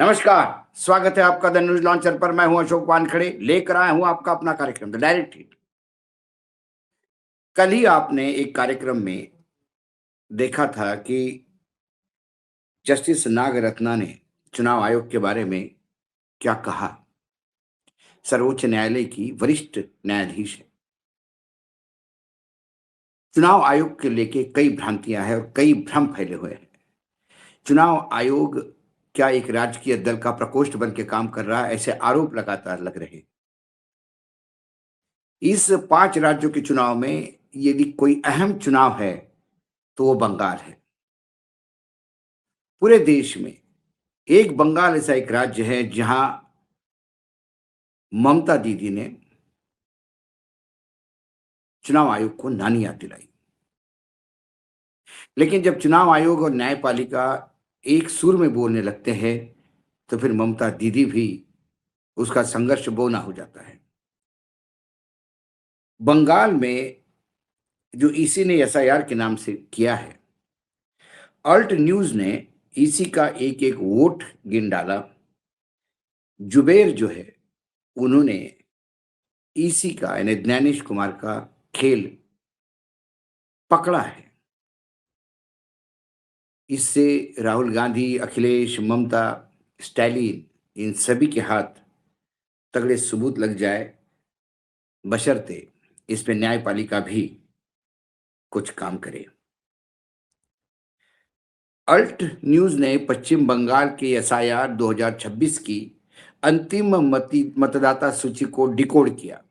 नमस्कार। स्वागत है आपका द न्यूज लॉन्चर पर। मैं हूं अशोक वानखड़े, लेकर आया हूं आपका अपना कार्यक्रम द डायरेक्ट हिट। कल ही आपने एक कार्यक्रम में देखा था कि जस्टिस नागरत्ना ने चुनाव आयोग के बारे में क्या कहा। सर्वोच्च न्यायालय की वरिष्ठ न्यायाधीश है। चुनाव आयोग के लेके कई भ्रांतियां हैं और कई भ्रम फैले हुए हैं। चुनाव आयोग क्या एक राजकीय दल का प्रकोष्ठ बन के काम कर रहा है, ऐसे आरोप लगातार लग रहे हैं। इस 5 राज्यों के चुनाव में यदि कोई अहम चुनाव है तो वो बंगाल है। पूरे देश में एक बंगाल ऐसा एक राज्य है जहां ममता दीदी ने चुनाव आयोग को नानी याद दिलाई। लेकिन जब चुनाव आयोग और न्यायपालिका एक सुर में बोलने लगते हैं तो फिर ममता दीदी भी उसका संघर्ष बोना हो जाता है। बंगाल में जो ईसी ने एसआईआर के नाम से किया है, अल्ट न्यूज ने ईसी का एक एक वोट गिन डाला। जुबेर जो है उन्होंने ईसी का यानी ज्ञानेश कुमार का खेल पकड़ा है। इससे राहुल गांधी, अखिलेश, ममता, स्टैलिन इन सभी के हाथ तगड़े सबूत लग जाए, बशर्ते इसमें न्यायपालिका भी कुछ काम करे। अल्ट न्यूज ने पश्चिम बंगाल के एसआईआर 2026 की अंतिम मतदाता सूची को डिकोड किया,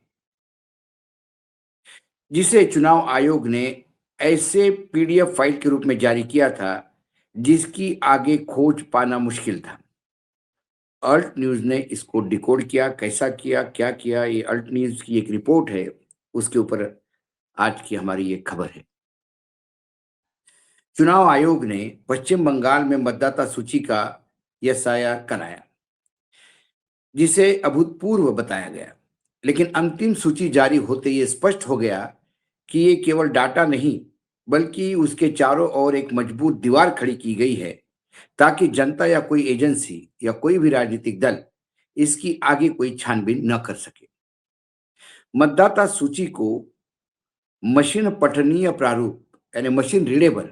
जिसे चुनाव आयोग ने ऐसे पीडीएफ फाइल के रूप में जारी किया था जिसकी आगे खोज पाना मुश्किल था। अल्ट न्यूज ने इसको डिकोड किया। कैसा किया, क्या किया, ये अल्ट न्यूज की एक रिपोर्ट है, उसके ऊपर आज की हमारी ये खबर है। चुनाव आयोग ने पश्चिम बंगाल में मतदाता सूची का एसआईआर कराया, जिसे अभूतपूर्व बताया गया। लेकिन अंतिम सूची जारी होते ये स्पष्ट हो गया कि ये केवल डाटा नहीं बल्कि उसके चारों ओर एक मजबूत दीवार खड़ी की गई है ताकि जनता या कोई एजेंसी या कोई भी राजनीतिक दल इसकी आगे कोई छानबीन न कर सके। मतदाता सूची को मशीन पठनीय प्रारूप यानी मशीन रीडेबल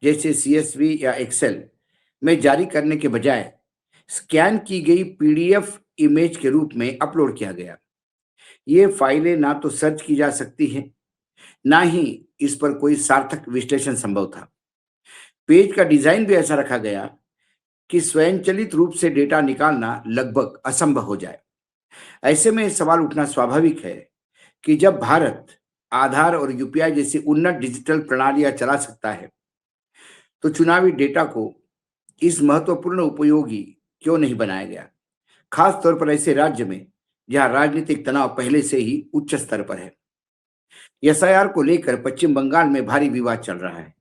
जैसे सीएसवी या एक्सेल में जारी करने के बजाय स्कैन की गई पीडीएफ इमेज के रूप में अपलोड किया गया। ये फाइलें ना तो सर्च की जा सकती हैं, ना ही इस पर कोई सार्थक विश्लेषण संभव था। पेज का डिजाइन भी ऐसा रखा गया कि स्वयंचलित रूप से डेटा निकालना लगभग असंभव हो जाए। ऐसे में सवाल उठना स्वाभाविक है कि जब भारत आधार और यूपीआई जैसी उन्नत डिजिटल प्रणालियां चला सकता है तो चुनावी डेटा को इस महत्वपूर्ण उपयोगी क्यों नहीं बनाया गया, खास तौर पर ऐसे राज्य में जहां राजनीतिक तनाव पहले से ही उच्च स्तर पर है। एसआईआर को लेकर पश्चिम बंगाल में भारी विवाद चल रहा है।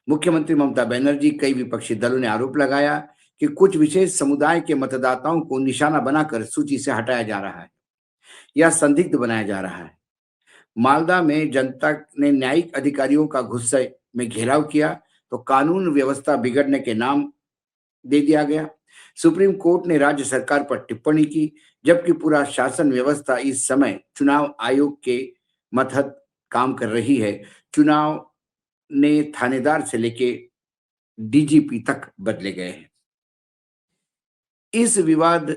मुख्यमंत्री ममता बनर्जी, कई विपक्षी दलों ने आरोप लगाया कि कुछ विशेष समुदाय के मतदाताओं को निशाना बनाकर सूची से हटाया जा रहा है या संदिग्ध बनाया जा रहा है। मालदा में जनता ने न्यायिक अधिकारियों का गुस्से में घेराव किया तो कानून व्यवस्था बिगड़ने के नाम दे दिया गया। सुप्रीम कोर्ट ने राज्य सरकार पर टिप्पणी की, जबकि पूरा शासन व्यवस्था इस समय चुनाव आयोग के मतहत काम कर रही है। चुनाव ने थानेदार से लेके डीजीपी तक बदले गए हैं। इस विवाद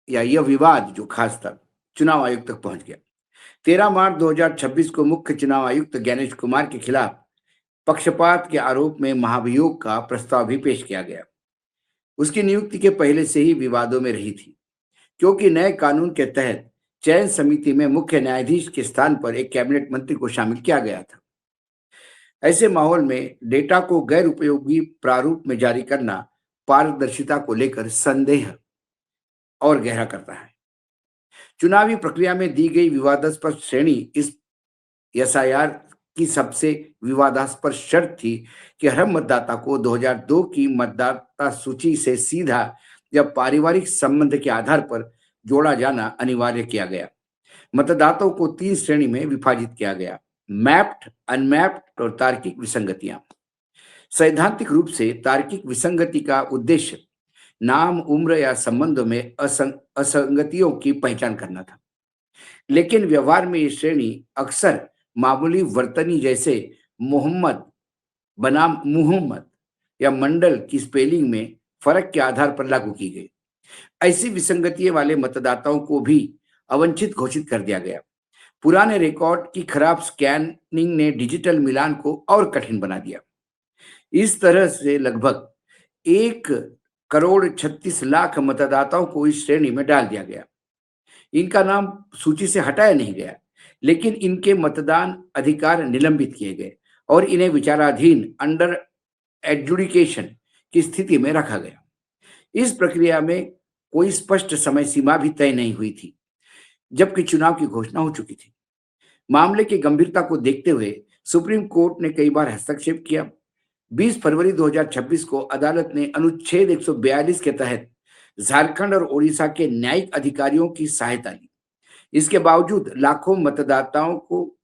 या यह विवाद जो खास था चुनाव आयोग तक पहुंच गया। 13 मार्च 2026 को मुख्य चुनाव आयुक्त ज्ञानेश कुमार के खिलाफ पक्षपात के आरोप में महाभियोग का प्रस्ताव भी पेश किया गया। उसकी नियुक्ति के पहले से ही विवादों में रही थी, क्योंकि नए कानून के तहत चयन समिति में मुख्य न्यायाधीश के स्थान पर एक कैबिनेट मंत्री को शामिल किया गया था। ऐसे माहौल में डेटा को गैर उपयोगी प्रारूप में जारी करना पारदर्शिता को लेकर संदेह और गहरा करता है। चुनावी प्रक्रिया में दी गई विवादास्पद श्रेणी इस एसआईआर की सबसे विवादास्पद शर्त थी कि हर मतदाता को 2002 की मतदाता सूची से सीधा या पारिवारिक संबंध के आधार पर जोड़ा जाना अनिवार्य किया गया। मतदाताओं को 3 श्रेणी में विभाजित किया गया: मैप्ड, अनमैप्ड और तार्किक विसंगतियां। सैद्धांतिक रूप से तार्किक विसंगति का उद्देश्य नाम, उम्र या संबंधों में असंगतियों की पहचान करना था। लेकिन व्यवहार में ये श्रेणी अक्सर मामूली वर्तनी जैसे मोहम्मद बनाम मुहम्मद या मंडल की स्पेलिंग में फर्क के आधार पर लागू की गई। ऐसी विसंगतियों वाले मतदाताओं को भी अवंचित घोषित कर दिया गया। पुराने रिकॉर्ड की खराब स्कैनिंग ने डिजिटल मिलान को और कठिन बना दिया। इस तरह से लगभग 1,36,00,000 मतदाताओं को इस श्रेणी में डाल दिया गया। इनका नाम सूची से हटाया नहीं गया, लेकिन इनके मतदान अधिकार निलंबित किए गए और इन्हें विचाराधीन अंडर एडजुडिकेशन की स्थिति में रखा गया। इस प्रक्रिया में कोई स्पष्ट समय सीमा भी तय नहीं हुई थी, जबकि चुनाव की घोषणा हो चुकी थी। मामले की गंभीरता को देखते हुए सुप्रीम कोर्ट ने कई बार हस्तक्षेप किया। 20 फरवरी 2026 को अदालत ने अनुच्छेद 142 के तहत झारखंड और ओडिशा के न्यायिक अधिकारियों की सहायता ली। इसके बावजूद लाखों मतदाताओं को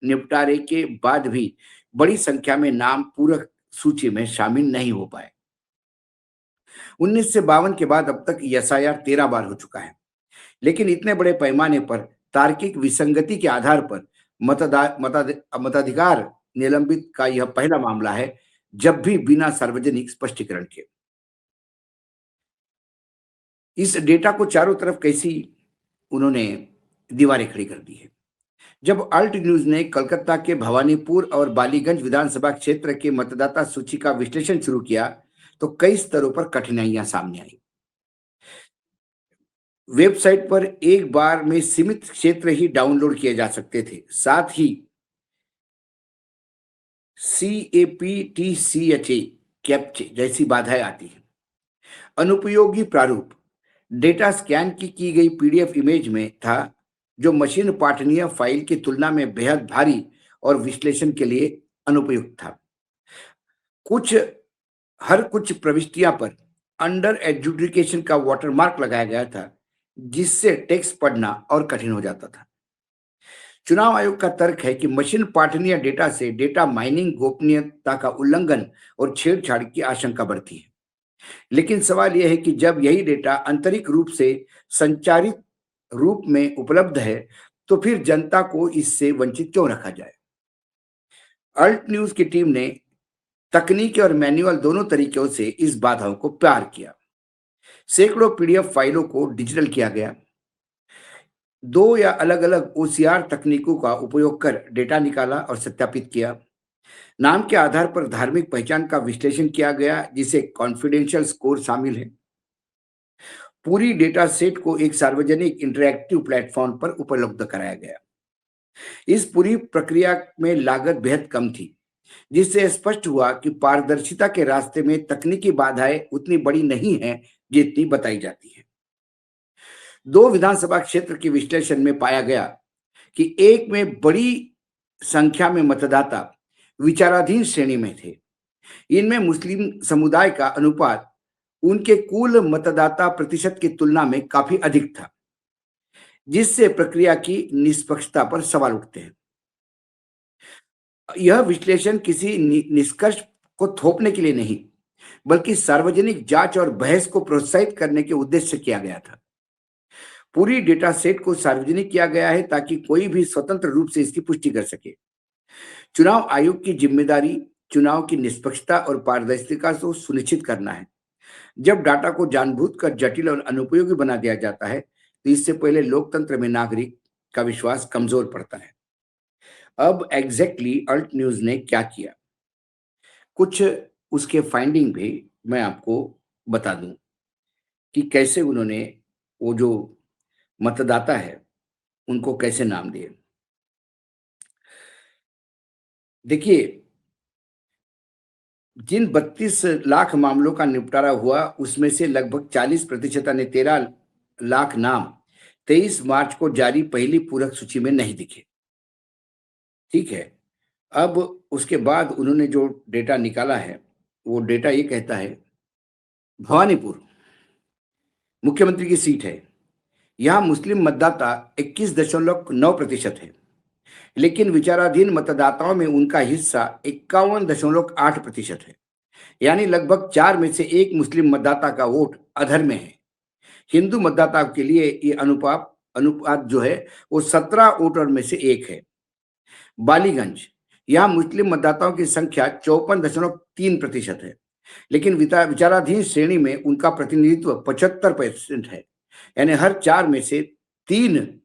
निपटारे के बाद भी बड़ी संख्या में नाम पूरक सूची में शामिल नहीं हो पाए। 1952 के बाद अब तक एसआईआर 13 बार हो चुका है, लेकिन इतने बड़े पैमाने पर तार्किक विसंगति के आधार पर मताधिकार निलंबित का यह पहला मामला है, जब भी बिना सार्वजनिक स्पष्टीकरण के। इस डेटा को चारों तरफ कैसी उन्होंने दीवारें खड़ी कर दी है। जब अल्ट न्यूज ने कलकत्ता के भवानीपुर और बालीगंज विधानसभा क्षेत्र के मतदाता सूची का विश्लेषण शुरू किया, तो कई स्तरों पर कठिनाइयां सामने आई। वेबसाइट पर एक बार में सीमित क्षेत्र ही डाउनलोड किए जा सकते थे। साथ ही CAPTCHA कैप्चे जैसी बाधाएं आती हैं। अनुपयोगी प्रारूप डेटा स्कैन की गई PDF इमेज में था, जो मशीन पाठनीय फाइल की तुलना में बेहद भारी और विश्लेषण के लिए अनुपयुक्त था। हर कुछ प्रविष्टियां पर अंडर एडजुडिकेशन का वाटरमार्क लगाया गया था, जिससे टेक्स्ट पढ़ना और कठिन हो जाता था। चुनाव आयोग का तर्क है कि मशीन पाठनीय डेटा से डेटा माइनिंग, गोपनीयता का उल्लंघन और छेड़छाड़ की आशंका बढ़ती है। लेकिन सवाल यह है कि जब यही डेटा आंतरिक रूप से संचारित रूप में उपलब्ध है, तो फिर जनता को इससे वंचित क्यों रखा जाए? अल्ट न्यूज की टीम ने तकनीकी और मैनुअल दोनों तरीकों से इस बाधाओं को पार किया। सैकड़ों PDF फाइलों को डिजिटल किया गया। 2 या अलग अलग OCR तकनीकों का उपयोग कर डेटा निकाला और सत्यापित किया। नाम के आधार पर धार्मिक पहचान का विश्लेषण किया गया, जिसे कॉन्फिडेंशियल स्कोर शामिल है। पूरी डेटा सेट को एक सार्वजनिक इंटरैक्टिव प्लेटफॉर्म पर उपलब्ध कराया गया। इस पूरी प्रक्रिया में लागत बेहद कम थी, जिससे स्पष्ट हुआ कि पारदर्शिता के रास्ते में तकनीकी बाधाएं उतनी बड़ी नहीं हैं जितनी बताई जाती है। 2 विधानसभा क्षेत्र के विश्लेषण में पाया गया कि एक में बड़ी संख्या में मतदाता विचाराधीन श्रेणी में थे। इनमें मुस्लिम समुदाय का अनुपात उनके कुल मतदाता प्रतिशत की तुलना में काफी अधिक था, जिससे प्रक्रिया की निष्पक्षता पर सवाल उठते हैं। यह विश्लेषण किसी निष्कर्ष को थोपने के लिए नहीं, बल्कि सार्वजनिक जांच और बहस को प्रोत्साहित करने के उद्देश्य से किया गया था। पूरी डेटा सेट को सार्वजनिक किया गया है ताकि कोई भी स्वतंत्र रूप से इसकी पुष्टि कर सके। चुनाव आयोग की जिम्मेदारी चुनाव की निष्पक्षता और पारदर्शिता को सुनिश्चित करना है। जब डाटा को जानबूझकर जटिल और अनुपयोगी बना दिया जाता है, तो इससे पहले लोकतंत्र में नागरिक का विश्वास कमजोर पड़ता है। अब एग्जैक्टली अल्ट न्यूज ने क्या किया, कुछ उसके फाइंडिंग भी मैं आपको बता दूं कि कैसे उन्होंने वो जो मतदाता है उनको कैसे नाम दिए। देखिए, जिन 32 लाख मामलों का निपटारा हुआ, उसमें से लगभग 40% यानी 13 लाख नाम 23 मार्च को जारी पहली पूरक सूची में नहीं दिखे। ठीक है, अब उसके बाद उन्होंने जो डेटा निकाला है, वो डेटा ये कहता है भवानीपुर मुख्यमंत्री की सीट है। यहाँ मुस्लिम मतदाता 21.9% है, लेकिन विचाराधीन मतदाताओं में उनका हिस्सा 51.8% है। यानी लगभग 4 में से 1 मुस्लिम मतदाता का वोट अधर में है। हिंदू मतदाताओं के लिए ये अनुपात जो है वो 17 वोटर में से 1 है। बालीगंज, यहाँ मुस्लिम मतदाताओं की संख्या 54.3% है, लेकिन विचाराधीन श्रेणी में उनका प्रतिनिधित्व 75% है। यानी हर 4 में से 3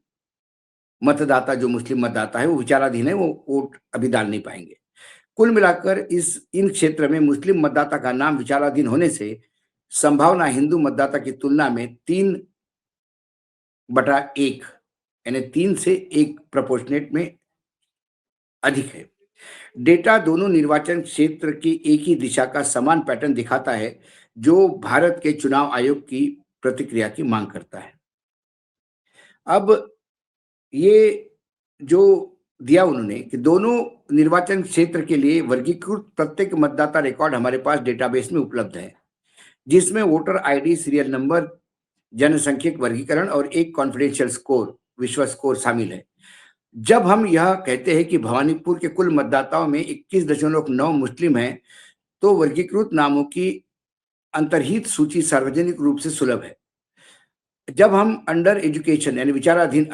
मतदाता जो मुस्लिम मतदाता है वो विचाराधीन है, वो वोट अभी डाल नहीं पाएंगे। कुल मिलाकर इन क्षेत्र में मुस्लिम मतदाता का नाम विचाराधीन होने से संभावना हिंदू मतदाता की तुलना में 3/1 यानी 3 से 1 प्रोपोर्शनेट में अधिक है। डेटा दोनों निर्वाचन क्षेत्र की एक ही दिशा का समान पैटर्न दिखाता है, जो भारत के चुनाव आयोग की प्रतिक्रिया की मांग करता है। अब ये जो दिया उन्होंने कि दोनों निर्वाचन क्षेत्र के लिए वर्गीकृत प्रत्येक मतदाता रिकॉर्ड हमारे पास डेटाबेस में उपलब्ध है, जिसमें वोटर आईडी, सीरियल नंबर, जनसंख्यिक वर्गीकरण और एक कॉन्फिडेंशियल स्कोर, विश्व स्कोर शामिल है। जब हम यह कहते हैं कि भवानीपुर के कुल मतदाताओं में 21.9 मुस्लिम हैं, तो वर्गीकृत नामों की अंतर्हित सूची सार्वजनिक रूप से सुलभ है। जब हम अंडर एजुकेशन यानी विचाराधीन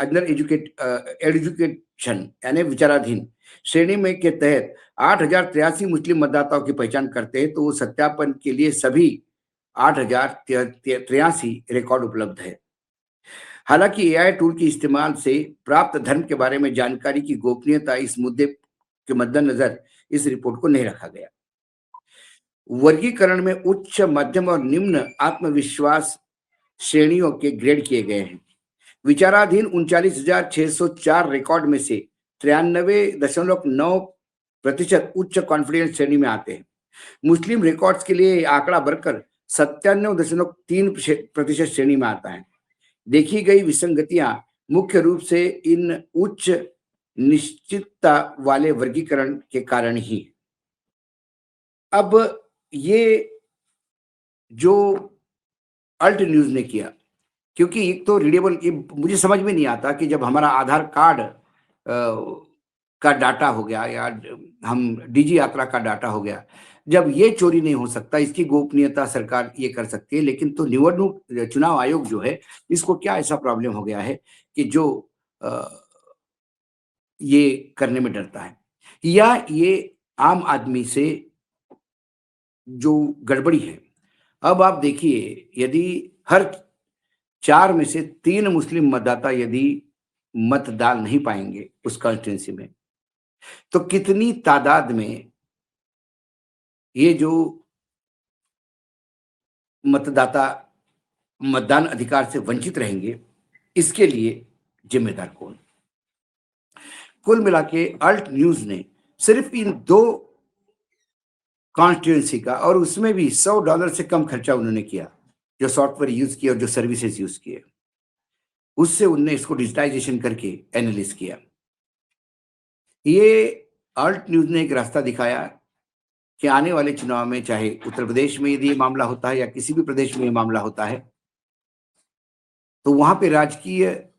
एजुकेशन यानी विचाराधीन श्रेणी में के तहत 8,083 मुस्लिम मतदाताओं की पहचान करते हैं, तो वो सत्यापन के लिए सभी 8,083 रिकॉर्ड उपलब्ध है। हालांकि एआई टूल के इस्तेमाल से प्राप्त धर्म के बारे में जानकारी की गोपनीयता इस मुद्दे के मद्देनजर इस रिपोर्ट को नहीं रखा गया। वर्गीकरण में उच्च, मध्यम और निम्न आत्मविश्वास श्रेणियों के ग्रेड किए गए हैं। विचाराधीन 39,604 रिकॉर्ड में से 93.9% उच्च कॉन्फिडेंस श्रेणी में आते हैं। मुस्लिम रिकॉर्ड्स के लिए आंकड़ा बढ़कर 97.3% श्रेणी में आता है। देखी गई विसंगतियां मुख्य रूप से इन उच्च निश्चितता वाले वर्गीकरण के कारण ही। अब ये जो अल्ट न्यूज ने किया, क्योंकि एक तो रीडेबल, मुझे समझ में नहीं आता कि जब हमारा आधार कार्ड का डाटा हो गया या हम डिजी यात्रा का डाटा हो गया, जब ये चोरी नहीं हो सकता, इसकी गोपनीयता सरकार ये कर सकती है, लेकिन तो चुनाव आयोग जो है, इसको क्या ऐसा प्रॉब्लम हो गया है कि जो ये करने में डरता है, या ये आम आदमी से जो गड़बड़ी है। अब आप देखिए, यदि हर 4 में से 3 मुस्लिम मतदाता यदि मत डाल नहीं पाएंगे उस कॉन्स्टिट्यूंसी में, तो कितनी तादाद में ये जो मतदाता मतदान अधिकार से वंचित रहेंगे, इसके लिए जिम्मेदार कौन? कुल मिला के अल्ट न्यूज ने सिर्फ इन 2 कॉन्स्टिट्यूंसी का, और उसमें भी $100 से कम खर्चा उन्होंने किया, जो सॉफ्टवेयर यूज किया और जो सर्विसेज यूज किए, उससे उन्होंने इसको डिजिटाइजेशन करके एनालिस किया। ये अल्ट न्यूज ने एक रास्ता दिखाया कि आने वाले चुनाव में, चाहे उत्तर प्रदेश में यदि ये मामला होता है या किसी भी प्रदेश में ये मामला होता है, तो वहां पे राजकीय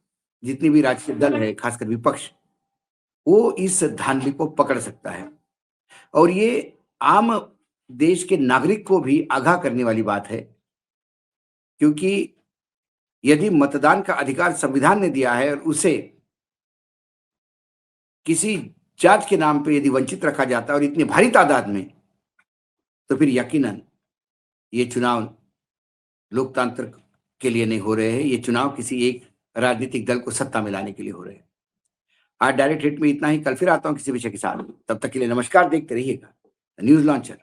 जितनी भी राजकीय दल है, खासकर विपक्ष, वो इस धांधली को पकड़ सकता है। और ये आम देश के नागरिक को भी आगाह करने वाली बात है, क्योंकि यदि मतदान का अधिकार संविधान ने दिया है और उसे किसी जात के नाम पे यदि वंचित रखा जाता है और इतनी भारी तादाद में, तो फिर यकीनन ये चुनाव लोकतंत्र के लिए नहीं हो रहे हैं, ये चुनाव किसी एक राजनीतिक दल को सत्ता में लाने के लिए हो रहे हैं। आज डायरेक्ट हिट में इतना ही। कल फिर आता हूं किसी विषय के साथ। तब तक के लिए नमस्कार। देखते रहिएगा न्यूज लॉन्चर।